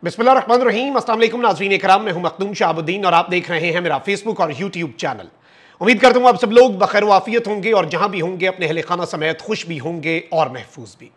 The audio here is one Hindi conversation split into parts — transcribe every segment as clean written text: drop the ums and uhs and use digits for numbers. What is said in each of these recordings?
बिस्मिल्लाहिर्रहमानिर्रहीम। अस्सलाम वालेकुम नाज़रीन इकराम, मैं हूं मखदूम शाहबुद्दीन और आप देख रहे हैं मेरा फेसबुक और यूट्यूब चैनल। उम्मीद करता हूं आप सब लोग बखैर वाफियत होंगे और जहां भी होंगे अपने अहले खाना समेत खुश भी होंगे और महफूज भी।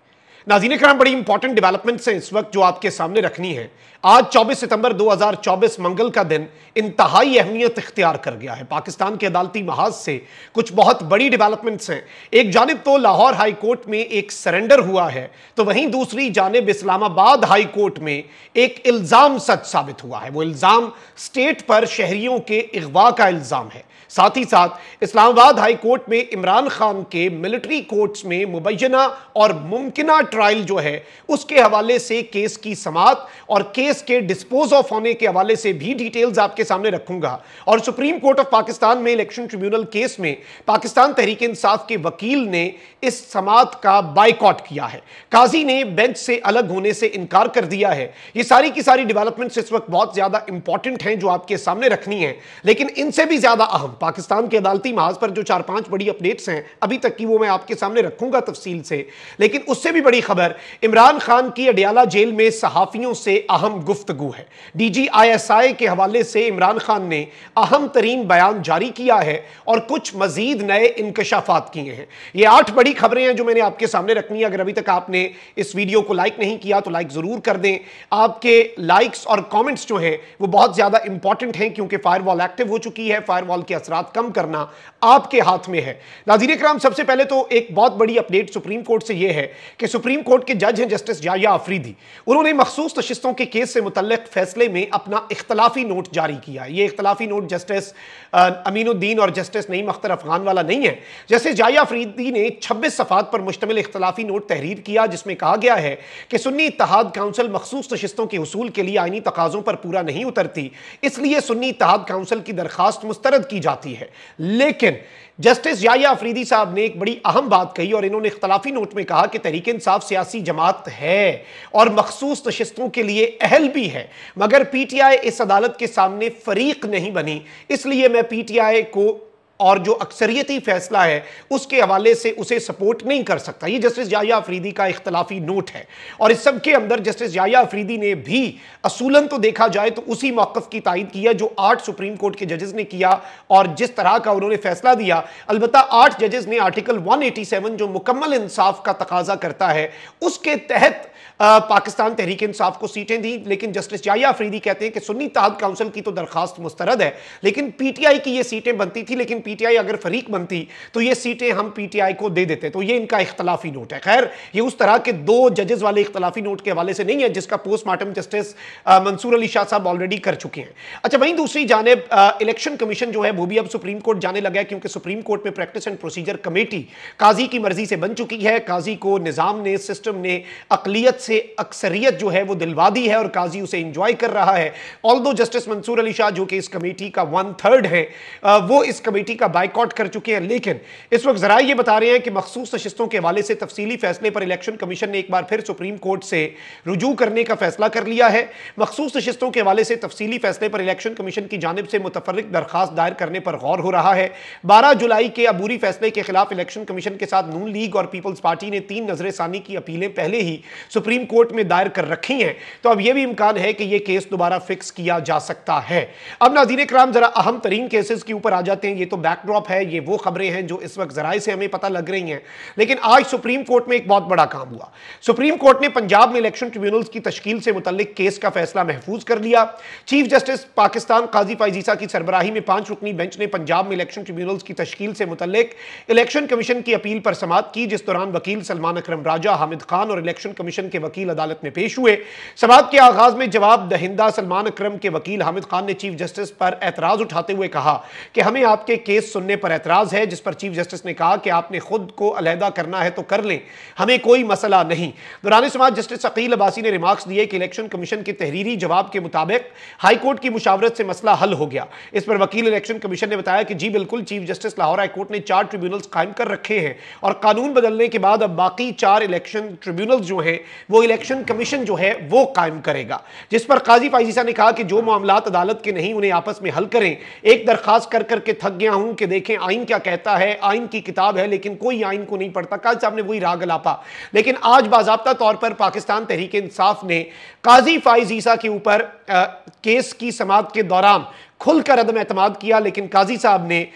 नाज़रीन इकराम, बड़ी इंपॉर्टेंट डेवलपमेंट्स हैं इस वक्त जो आपके सामने रखनी है। आज 24 सितंबर 2024 मंगल का दिन इंतहाई अहमियत इख्तियार कर गया है। पाकिस्तान के अदालती महाज से कुछ बहुत बड़ी डेवलपमेंट्स हैं। एक जानिब तो लाहौर हाई कोर्ट में एक सरेंडर हुआ है, तो वहीं दूसरी जानिब इस्लामाबाद हाई कोर्ट में एक इल्जाम सच साबित हुआ है। वो इल्जाम स्टेट पर शहरियों के अगवा का इल्जाम है। साथ ही साथ इस्लामाबाद हाई कोर्ट में इमरान खान के मिलिट्री कोर्ट्स में मुबैना और मुमकिना ट्रायल जो है उसके हवाले से केस की समाअत और केस के डिस्पोज ऑफ होने के हवाले से भी डिटेल्स आपके सामने रखूंगा। और सुप्रीम कोर्ट ऑफ पाकिस्तान में इलेक्शन ट्रिब्यूनल केस में पाकिस्तान तहरीक इंसाफ के वकील ने इस समाअत का बाइकॉट किया है। काजी ने बेंच से अलग होने से इनकार कर दिया है। ये सारी की सारी डेवलपमेंट्स इस वक्त बहुत ज्यादा इंपॉर्टेंट हैं जो आपके सामने रखनी है, लेकिन इनसे भी ज्यादा अहम पाकिस्तान के अदालती महाज पर जो 4-5 बड़ी अपडेट्स हैं अभी तक की, वो मैं आपके सामने रखूंगा तफसील से। लेकिन उससे भी बड़ी खबर इमरान खान की अडियाला जेल में सहाफियों से अहम गुफ्तगू है। DGISI के हवाले से इमरान खान ने अहम तरीन बयान जारी किया है और कुछ मजीद नए इंकशाफात किए हैं। ये 8 बड़ी खबरें हैं जो मैंने आपके सामने रखनी है। अगर अभी तक आपने इस वीडियो को लाइक नहीं किया तो लाइक जरूर कर दें। आपके लाइक्स और कमेंट्स जो हैं वो बहुत ज्यादा इंपॉर्टेंट हैं, क्योंकि फायरवॉल एक्टिव हो चुकी है। फायरवॉल के असरात कम करना आपके हाथ में है। नाज़रीन इकराम, सबसे पहले तो एक बहुत बड़ी अपडेट सुप्रीम कोर्ट से यह है कि सुप्रीम कोर्ट के जज हैं जस्टिस जाया अफरीदी। उन्होंने मखसूस नशिस्तों के केस से मुतल्लिक फैसले में अपना इख्तलाफी नोट जारी किया है। यह इख्तलाफी नोट जस्टिस अमीनुद्दीन और जस्टिस नईम अख्तर अफगान वाला नहीं है। जस्टिस जाया अफरीदी ने 26 सफ़ात पर मुश्तमिल इख्तलाफी नोट तहरीर किया, जिसमें कहा गया है कि सुन्नी इत्तेहाद काउंसिल मखसूस नशिस्तों के हुसूल के लिए आईनी तकाज़ों पर पूरा नहीं उतरती, इसलिए सुन्नी इत्तेहाद काउंसिल की दरखास्त मुस्तरद की जाती है। लेकिन जस्टिस याया अफरीदी साहब ने एक बड़ी अहम बात कही और इन्होंने इख्तलाफी नोट में कहा कि तहरीक इंसाफ सियासी जमात है और मखसूस नशिस्तों के लिए अहल भी है, मगर PTI इस अदालत के सामने फरीक नहीं बनी, इसलिए मैं PTI को और जो अक्सरियती फैसला है उसके हवाले से उसे सपोर्ट नहीं कर सकता। ये जस्टिस जाया अफरीदी का इख्तलाफी नोट है। और इस सब के अंदर जस्टिस जाया अफरीदी ने भी असूलन तो देखा जाए तो उसी मौक़िफ़ की तायद की है जो 8 सुप्रीम कोर्ट के जजेस ने किया और जिस तरह का उन्होंने फैसला दिया। अलबत्ता 8 जजेस ने आर्टिकल 187 जो मुकम्मल इंसाफ का तकाजा करता है उसके तहत पाकिस्तान तहरीक इंसाफ को सीटें दी। लेकिन जस्टिस जाया अफरीदी कहते हैं कि सुन्नी इत्तेहाद काउंसिल की तो दरखास्त मुस्तरद है, लेकिन PTI की ये सीटें बनती थी, लेकिन PTI अगर फरीक बनती तो ये सीटें हम PTI को दे देते। तो ये इनका इख्तलाफी नोट है। खैर, ये उस तरह के 2 जजेस वाले इख्तलाफी नोट के हवाले से नहीं है जिसका पोस्टमार्टम जस्टिस मंसूर अली शाह साहब ऑलरेडी कर चुके हैं। अच्छा, वहीं दूसरी जानिब इलेक्शन कमीशन जो है वो भी अब सुप्रीम कोर्ट जाने लगा है, क्योंकि सुप्रीम कोर्ट में प्रैक्टिस एंड प्रोसीजर कमेटी काजी की मर्जी से बन चुकी है। काजी को निजाम ने, सिस्टम ने अकलियत से अक्सरियत जो है वो दिलवा दी है और काजी उसे एंजॉय कर रहा है। ऑल्दो जस्टिस मंसूर अली शाह जो कि इस कमेटी का 1/3 है, वो इस कमेटी का बाइकआउट कर चुके हैं। लेकिन इस वक्त जरा ये बता रहे हैं कि मखसूस नशिस्तों के हवाले से तफसीली फैसले पर इलेक्शन कमीशन ने एक बार फिर सुप्रीम कोर्ट से रुजू करने का फैसला कर लिया है। मखसूस नशिस्तों के हवाले से तफसीली फैसले पर इलेक्शन कमीशन की जानिब से मुतफर्रिक दरखास्त दायर करने पर गौर हो रहा है। 12 जुलाई के अबूरी फैसले के खिलाफ इलेक्शन कमीशन के साथ नून लीग और पीपल्स पार्टी ने 3 नजरसानी की अपीलें पहले ही सुप्रीम कोर्ट में दायर कर रखी हैं, तो अब यह भी इम्कान है कि यह केस दोबारा फिक्स किया जा सकता है। अब नाज़रीन इकराम, जरा अहम तरीन केसेस के ऊपर आ जाते हैं। ये तो बैकड्रॉप है, ये वो खबरें हैं जो इस वक्त जराए से हमें पता लग रही हैं, लेकिन आज सुप्रीम कोर्ट में एक बहुत बड़ा काम हुआ। सुप्रीम कोर्ट ने पंजाब में इलेक्शन ट्रिब्यूनल्स की तश्कील से मुतल्लिक केस का फैसला महफूज कर लिया। चीफ जस्टिस पाकिस्तान काजी फाइजीसा की सरबराही में 5 रुकनी बेंच ने पंजाब में इलेक्शन ट्रिब्यूनल्स की तश्कील से मुतल्लिक इलेक्शन कमीशन की अपील पर समाअत की, जिस दौरान वकील सलमान अकरम राजा, हामिद खान और इलेक्शन कमीशन के वकील अदालत में पेश हुए। समाअत के आगाज में जवाब दहिंदा सलमान अकरम के वकील हामिद खान ने चीफ जस्टिस पर एतराज उठाते हुए कहा कि हमें आपके केस सुनने पर एतराज है, जिस पर चीफ जस्टिस ने कहा कि आपने खुद को अलहदा करना है तो कर लें, हमें कोई मसला नहीं। दौरान समाअत जस्टिस अकील अब्बासी ने रिमार्क्स दिए कि इलेक्शन कमीशन के तहरीरी जवाब के मुताबिक हाईकोर्ट की मुशावरत से मसला हल हो गया। इस पर वकील इलेक्शन कमीशन ने बताया कि जी बिल्कुल, चीफ जस्टिस लाहौर हाईकोर्ट ने 4 ट्रिब्यूनल्स कायम कर रखे हैं और कानून बदलने के बाद अब बाकी 4 इलेक्शन ट्रिब्यूनल्स जो हैं वो इलेक्शन कमीशन जो है वो कायम करेगा। जिस पर काजी फाइजीसा ने कहा कि जो मामलात अदालत के नहीं उन्हें आपस में हल करें। एक दरखास्त कर करके थक गया हूं, हूं कि देखें आइन क्या कहता है, आइन की किताब है लेकिन कोई आइन को नहीं पढ़ता। कल साहब ने वही राग लापा, लेकिन आज बाज़ाब्ता तौर पर पाकिस्तान तहरीक इंसाफ ने काजी फाइज ईसा के ऊपर केस की समाअत के दौरान खुलकर अदम एतमाद किया, लेकिन काजी साहब ने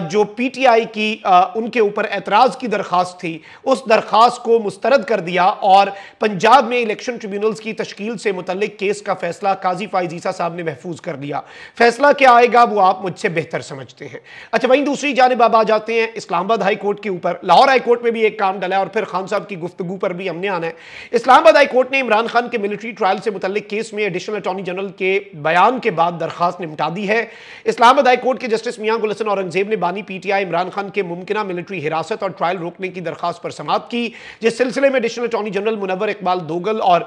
जो पीटीआई की उनके ऊपर एतराज़ की दरख्वास्त थी उस दरख्वास्त को मुस्तरद कर दिया और पंजाब में इलेक्शन ट्रिब्यूनल्स की तश्कील से मुतल्लिक केस का फैसला काजी फाइज ईसा साहब ने महफूज कर लिया। फैसला क्या आएगा वो आप मुझसे बेहतर समझते हैं। अच्छा, वहीं दूसरी जानिब अब आ जाते हैं इस्लामाबाद हाई कोर्ट के ऊपर। लाहौर हाई कोर्ट में भी एक काम डला है और फिर खान साहब की गुफ्तगू पर भी हमने आना है। इस्लामाबाद हाई कोर्ट ने इमरान खान के मिलिट्री ट्रायल से मुतल्लिक केस में एडिशनल अटॉर्नी जनरल के बयान के बाद दरख्वास्त निपटा दी है। इस्लामाबाद हाई कोर्ट के जस्टिस मियां गुल हसन औरंगजेब ने बानी पीटीआई इमरान खान के मुमकिना मिलिट्री हिरासत और ट्रायल रोकने की दरखास्त पर समाअत की, जिस सिलसिले में additional attorney general Munawwar Iqbal Dogal और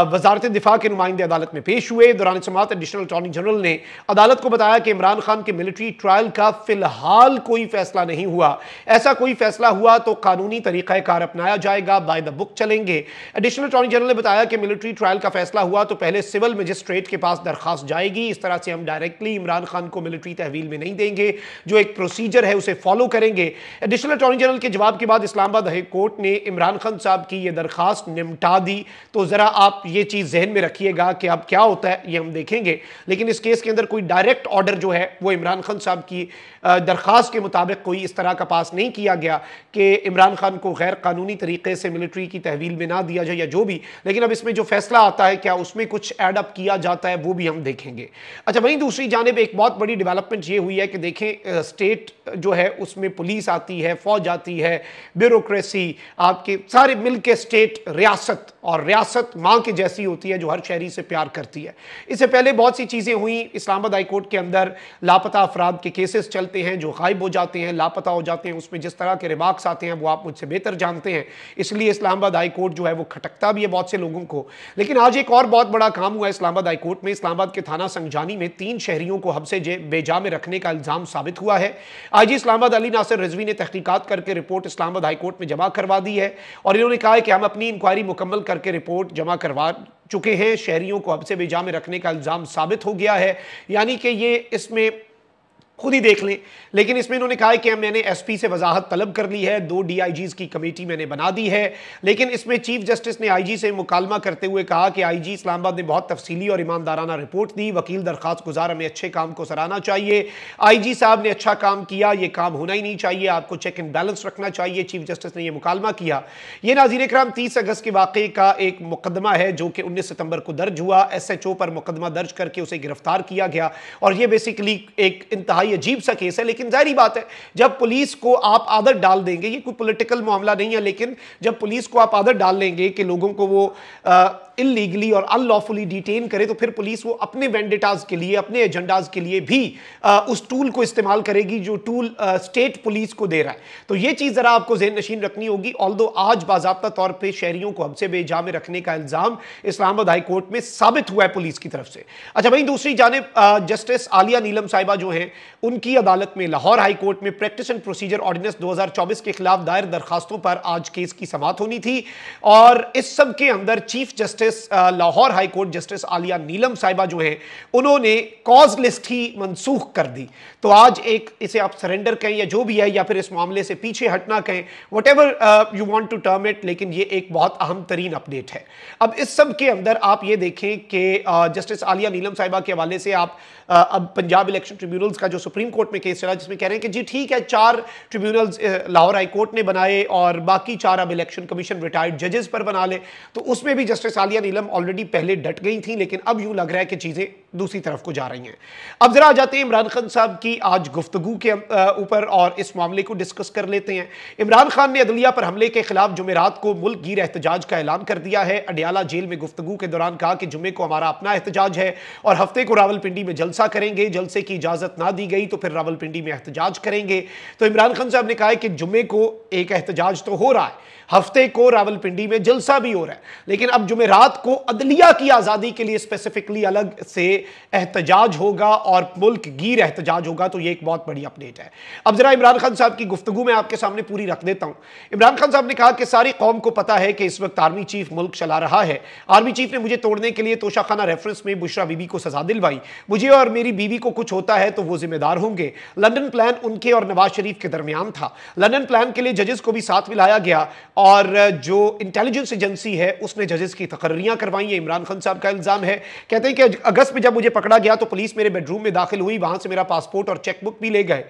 वजारत दिफा के नुमाइंदे अदालत में पेश हुए। दौरान समाअत एडिशनल अटॉर्नी जनरल ने अदालत को बताया कि इमरान खान के मिलिट्री ट्रायल का फिलहाल कोई फैसला नहीं हुआ, ऐसा कोई फैसला हुआ तो कानूनी तरीकाकार अपनाया जाएगा, बाय द बुक चलेंगे। एडिशनल अटॉर्नी जनरल ने बताया कि मिलिट्री ट्रायल का फैसला हुआ तो पहले सिविल मजिस्ट्रेट के पास दरखास्त जाएगी, इस तरह से हम डायरेक्टली इमरान खान को मिलिट्री तहवील में नहीं देंगे, जो एक प्रोसीजर है उसे फॉलो करेंगे। एडिशनल अटॉर्नी जनरल के जवाब के बाद इस्लामाबाद हाई कोर्ट ने इमरान खान साहब की यह दरखास्त निपटा दी। तो जरा आप ये चीज जहन में रखिएगा कि अब क्या होता है ये हम देखेंगे, लेकिन इस केस के अंदर कोई डायरेक्ट ऑर्डर जो है वो इमरान खान साहब की दरखास्त के मुताबिक कोई इस तरह का पास नहीं किया गया कि इमरान खान को गैर कानूनी तरीके से मिलिट्री की तहवील में ना दिया जाए या जो भी, लेकिन अब इसमें जो फैसला आता है क्या उसमें कुछ एडअप किया जाता है वो भी हम देखेंगे। अच्छा, वहीं दूसरी जानिब एक बहुत बड़ी डेवलपमेंट ये हुई है कि देखें स्टेट जो है उसमें पुलिस आती है, फौज आती है, ब्यूरोक्रेसी आपके सारे मिलके स्टेट रियासत, और रियासत मां के जैसी होती है जो हर शहरी से प्यार करती है। इससे पहले बहुत सी चीजें हुई इस्लामाबाद हाई कोर्ट के अंदर, लापता अफराद के केसेस चलते हैं जो गायब हो जाते हैं, लापता हो जाते हैं, उसमें जिस तरह के रिमार्क्स आते हैं वो आप मुझसे बेहतर जानते हैं, इसलिए इस्लामाबाद हाई कोर्ट जो है वो खटकता भी है बहुत से लोगों को। लेकिन आज एक और बहुत बड़ा काम हुआ इस्लामाबाद हाई कोर्ट में। इस्लामाबाद के थाना संजानी में 3 शहरियों को हब्से बेजा में रखने का इल्जाम साबित हुआ है। आईजी इस्लामाबाद अली नासिर रिजवी ने तहकीकात करके रिपोर्ट इस्लामाबाद हाई कोर्ट में जमा करवा दी है और इन्होंने कहा है कि हम अपनी इंक्वायरी मुकम्मल करके रिपोर्ट जमा करवा चुके हैं। शहरियों को हब्से बेजा में रखने का इल्जाम साबित हो गया है, यानी कि ये इसमें खुद ही देख लें। लेकिन इसमें इन्होंने कहा है कि मैंने एसपी से वजाहत तलब कर ली है, 2 डीआईजीज की कमेटी मैंने बना दी है। लेकिन इसमें चीफ जस्टिस ने आईजी से मुकालमा करते हुए कहा कि आईजी इस्लामाबाद ने बहुत तफसीली और ईमानदाराना रिपोर्ट दी, वकील दरखास्त गुजार हमें अच्छे काम को सराहना चाहिए, आईजी साहब ने अच्छा काम किया, ये काम होना ही नहीं चाहिए, आपको चेक एंड बैलेंस रखना चाहिए। चीफ जस्टिस ने यह मुकालमा किया। यह नाज़रीन इकराम 30 अगस्त के वाक़े का एक मुकदमा है जो कि 19 सितंबर को दर्ज हुआ। SHO पर मुकदमा दर्ज करके उसे गिरफ्तार किया गया और यह बेसिकली एक इंतहाई अजीब सा केस है। लेकिन जाहिर बात है जब पुलिस को आप आदत डाल देंगे, ये कोई पॉलिटिकल मामला नहीं है, लेकिन जब पुलिस को आप आदत डाल लेंगे कि लोगों को वो इल्लीगली और अनलॉफुली डिटेन करे, तो फिर पुलिस वो अपने वेंडेटाज के लिए, अपने एजेंडाज के लिए भी उस टूल को इस्तेमाल करेगी जो टूल स्टेट पुलिस को दे रहा है। तो ये चीज जरा आपको ज़हन नशीन रखनी होगी। ऑल्दो आज बाज़ाब्ता तौर पे शहरियों को हब्से बेजा में रखने का इल्जाम इस्लामाबाद हाई कोर्ट में साबित हुआ है पुलिस की तरफ से। अच्छा, वहीं दूसरी जानिब जस्टिस आलिया नीलम साहिबा जो हैं उनकी अदालत में लाहौर हाई कोर्ट में प्रैक्टिस एंड प्रोसीजर ऑर्डिनेंस 2024 के खिलाफ दायर दरखास्तों पर आज केस की समाअत होनी थी और इस सब के अंदर chief justice Lahore high court justice Aliya Neelam साहिबा जो हैं उन्होंने कॉज लिस्ट ही मनसूख कर दी। तो आज एक इसे आप सरेंडर कहें या जो भी है, या फिर इस मामले से पीछे हटना कहें, whatever you want to term it, लेकिन ये एक बहुत अहम तरीन अपडेट है। अब इस सब के अंदर आप ये देखें कि जस्टिस आलिया नीलम साहिबा के हवाले से आप अब पंजाब इलेक्शन ट्रिब्यूनल्स का जो सुप्रीम कोर्ट में केस चला जिसमें कह रहे हैं कि जी ठीक है 4 ट्रिब्यूनल्स लाहौर हाई कोर्ट ने बनाए और बाकी 4 अब इलेक्शन कमीशन रिटायर्ड जजेस पर बना ले, तो उसमें भी जस्टिस आलिया नीलम ऑलरेडी पहले डट गई थी, लेकिन अब यूं लग रहा है कि चीजें दूसरी तरफ को जा रही हैं। अब जरा आ जाते हैं इमरान खान साहब की आज गुफ्तगू के ऊपर और इस मामले को डिस्कस कर लेते हैं। इमरान खान ने अदलिया पर हमले के खिलाफ जुमेरात को मुल्क गिर एहतजाज का ऐलान कर दिया है। अडियाला जेल में गुफ्तगू के दौरान कहा कि जुम्मे को हमारा अपना एहतजाज है और हफ्ते को रावलपिंडी में जलसा करेंगे, जलसे की इजाजत ना दी गई तो फिर रावलपिंडी में एहतजाज करेंगे। तो इमरान खान साहब ने कहा है कि जुम्मे को एक एहतजाज तो हो रहा है, हफ्ते को रावलपिंडी में जलसा भी हो रहा है, लेकिन अब जुमेरात को अदलिया की आजादी के लिए स्पेसिफिकली अलग से एहतजाज होगा और मुल्क गिर एहतजाज होगा। तो यह एक बहुत बड़ी अपडेट है। अब जरा इमरान खान साहब की गुफ्तगू में आपके सामने पूरी रख देता हूं। इमरान खान साहब ने कहा कि सारी कौम को पता है कि इस वक्त आर्मी चीफ मुल्क चला रहा है। आर्मी चीफ ने मुझे तोड़ने के लिए तोशाखाना रेफरेंस में बुशरा बीबी को सजा दिलवाई। मुझे और मेरी बीवी को कुछ होता है तो वो जिम्मेदार जिम्मेदार होंगे। लंदन प्लान उनके और नवाज शरीफ के दरमियान था। लंदन प्लान के लिए जजेस को भी साथ मिलाया गया और जो इंटेलिजेंस एजेंसी है उसने जजेस की तकर्रियां करवाई। है इमरान खान साहब का इल्जाम है। कहते हैं कि अगस्त में जब मुझे पकड़ा गया तो पुलिस मेरे बेडरूम में दाखिल हुई, वहां से मेरा पासपोर्ट और चेकबुक भी ले गए।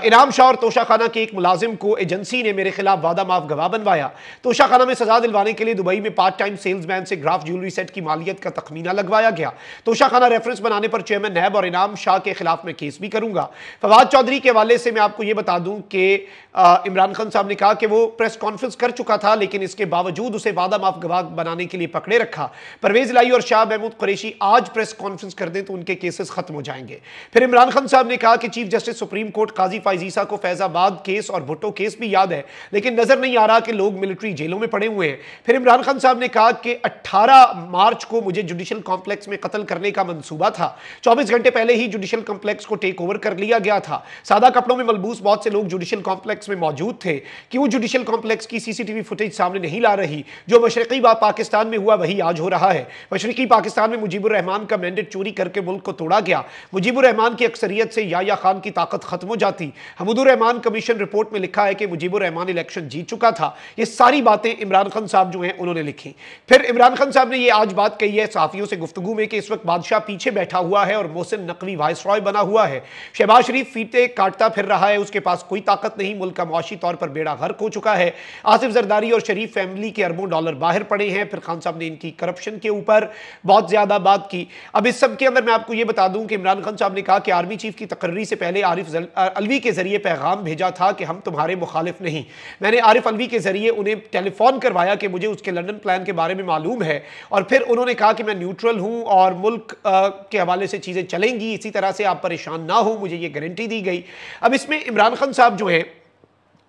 इनाम शाह और तोशा खाना के एक मुलाजिम को एजेंसी ने मेरे खिलाफ वादा माफ गवाह बनवाया। तोशा खाना में सजा दिलवाने के लिए दुबई में पार्ट टाइम सेल्समैन से ग्राफ ज्वेलरी सेट की मालियत का तखमीना लगवाया गया। तोशा खाना रेफरेंस बनाने पर चेयरमैन नैब और इनाम शाह के खिलाफ मैं केस भी करूंगा। फवाद चौधरी के हवाले से मैं आपको यह बता दूं कि इमरान खान साहब ने कहा कि वो प्रेस कॉन्फ्रेंस कर चुका था, लेकिन इसके बावजूद उसे वादा माफ गवाह बनाने के लिए पकड़े रखा। परवेज इलाही और शाह महमूद कुरैशी आज प्रेस कॉन्फ्रेंस कर दें तो उनके केसेस खत्म हो जाएंगे। फिर इमरान खान साहब ने कहा कि चीफ जस्टिस सुप्रीम कोर्ट काजी फाइजीसा को फैजाबाद केस और भुट्टो केस भी याद है, लेकिन नजर नहीं आ रहा कि लोग मिलिट्री जेलों में पड़े हुए हैं। फिर इमरान खान साहब ने कहा कि 18 मार्च को मुझे जुडिशल कॉम्प्लेक्स में कत्ल करने का मंसूबा था। 24 घंटे पहले ही जुडिशल कॉम्प्लेक्स को टेक ओवर कर लिया गया था। सादा कपड़ों में मलबूस बहुत से लोग जुडिशल कॉम्प्लेक्स में मौजूद थे। क्यों जुडिशल कॉम्प्लेक्स की सीसीटीवी फुटेज सामने नहीं ला रही? जो मशरकी पाकिस्तान में हुआ वही आज हो रहा है। मशरकी पाकिस्तान में मुजीबुर रहमान का मैंडेट चोरी करके मुल्क को तोड़ा गया। मुजीबुर रहमान की अक्सरियत से याया खान की ताकत खत्म हो जाती। हमदुर रहमान कमीशन रिपोर्ट में लिखा है कि मुजीबुर रहमान इलेक्शन जीत चुका था। ये सारी बातें इमरान खान साहब जो हैं उन्होंने लिखी। फिर इमरान खान साहब ने ये आज बात कही है सहाफियों से गुफ्तगू में कि इस वक्त बादशाह पीछे बैठा हुआ है और मोहसिन नकवी वाइसरॉय बना हुआ है। शहबाज शरीफ फीते काटता फिर रहा है, उसके पास कोई ताकत नहीं, मुल्क का मुआशी तौर पर बेड़ा गर्क हो चुका है। आसिफ जरदारी और शरीफ फैमिली के अरबों डॉलर बाहर पड़े हैं। फिर खान साहब ने इनकी करप्शन के ऊपर बहुत ज्यादा बात की। अब इस सब के अंदर मैं आपको यह बता दूं कि इमरान खान साहब ने कहा कि आर्मी चीफ की तकर्री से पहले आरिफ अलवी के जरिए पैगाम भेजा था कि हम तुम्हारे मुखालिफ नहीं। मैंने आरिफ अलवी के जरिए उन्हें टेलीफोन करवाया कि मुझे उसके लंदन प्लान के बारे में मालूम है, और फिर उन्होंने कहा कि मैं न्यूट्रल हूं और मुल्क के हवाले से चीजें चलेंगी, इसी तरह से आप परेशान ना हो, मुझे ये गारंटी दी गई। अब इसमें इमरान खान साहब जो हैं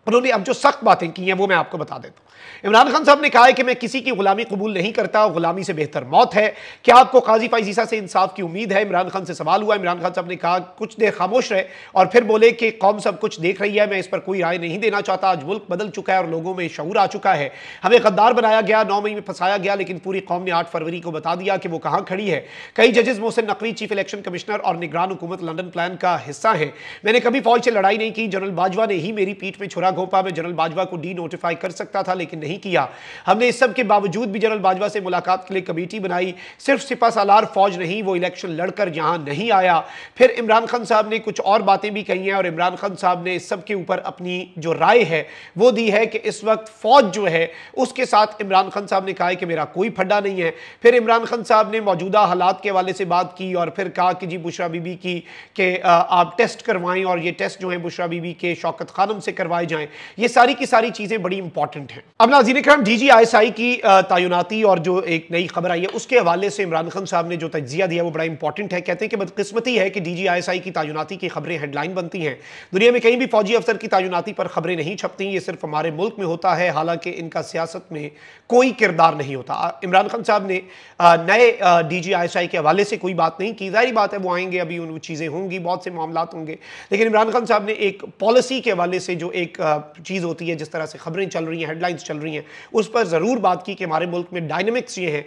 उन्होंने अब जो सख्त बातें की हैं वो मैं आपको बता देता हूं। इमरान खान साहब ने कहा है कि मैं किसी की गुलामी कबूल नहीं करता, गुलामी से बेहतर मौत है। क्या आपको काजी फाइजीसा से इंसाफ की उम्मीद है? इमरान खान से सवाल हुआ। इमरान खान साहब ने कहा, कुछ देर खामोश रहे और फिर बोले कि कौम सब कुछ देख रही है, मैं इस पर कोई राय नहीं देना चाहता। आज मुल्क बदल चुका है और लोगों में शऊर आ चुका है। हमें गद्दार बनाया गया, 9 मई में फंसाया गया, लेकिन पूरी कौम ने 8 फरवरी को बता दिया कि वो कहां खड़ी है। कई जजेस Mohsin Naqvi chief election commissioner और निगरान हुकूमत लंदन प्लान का हिस्सा है। मैंने कभी फौज से लड़ाई नहीं की। जनरल बाजवा ने ही मेरी पीठ में छुरा घोंपा। मैं जनरल बाजवा को डी नोटिफाई कर सकता था लेकिन नहीं किया। हमने इस सब के बावजूद भी जनरल बाजवा से मुलाकात के लिए कमेटी बनाई। सिर्फ सिपा सालार फौज नहीं, वो इलेक्शन लड़कर यहां नहीं आया। फिर इमरान खान साहब ने कुछ और बातें भी कही हैं और इमरान खान साहब ने इस सब के ऊपर अपनी जो राय है वो दी है कि इस वक्त फौज जो है उसके साथ इमरान खान साहब ने कहा है कि मेरा कोई फड्डा नहीं है। फिर इमरान खान साहब ने मौजूदा हालात के हवाले से बात की और फिर कहा कि जी बुशरा बीबी की कि आप टेस्ट करवाएं और ये टेस्ट जो है बुशरा बीबी के शौकत खानम से करवाए जाएं। ये सारी की सारी चीजें बड़ी इंपॉर्टेंट हैं। अब नाज़रीन इकराम, DGISI की तैनाती और जो एक नई खबर आई है उसके हवाले से इमरान खान साहब ने जो तज्जिया दिया वो बड़ा इंपॉर्टेंट है। कहते हैं कि बदकिस्मती है कि DGISI की तैनाती की खबरें हेडलाइन बनती हैं। दुनिया में कहीं भी फौजी अफसर की तैनाती पर खबरें नहीं छपती, ये सिर्फ हमारे मुल्क में होता है, हालांकि इनका सियासत में कोई किरदार नहीं होता। इमरान खान साहब ने नए DGISI के हवाले से कोई बात नहीं की। जाहिर बात है वो आएंगे, अभी उन चीज़ें होंगी, बहुत से मामलात होंगे, लेकिन इमरान खान साहब ने एक पॉलिसी के हवाले से जो एक चीज़ होती है, जिस तरह से खबरें चल रही हैं, हेडलाइंस चल रही हैं, उस पर ज़रूर बात की कि हमारे मुल्क में डायनेमिक्स ये हैं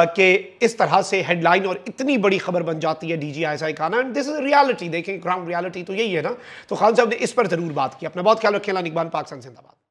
कि इस तरह से हेडलाइन और इतनी बड़ी खबर बन जाती है DGISI का ना। एंड दिस इज रियलिटी, देखें ग्राउंड रियलिटी तो यही है ना। तो खान साहब ने इस पर ज़रूर बात की। अपना बहुत ख्याल रखें। निगरान पाकिस्तान जिंदाबाद।